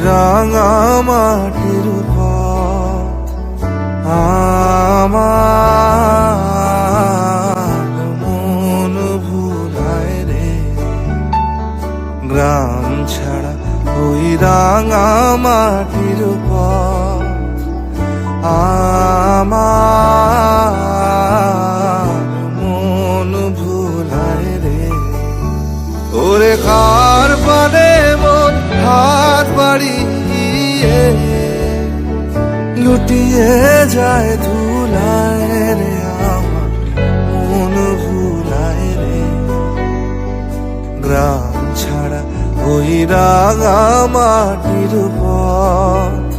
রাঙা মাটির পথ আমার মন ভুলায় রে। গ্রাম ছাড়া ওই রাঙা মাটির পথ আমার মন ভুলায় রে। ওরে কার পানে মন হাত বাড়িয়ে লুটিয়ে যায় ধুলায় রে। আমার মন ভুলায় রে। গ্রাম ছাড়া ওই রাঙা মাটির পথ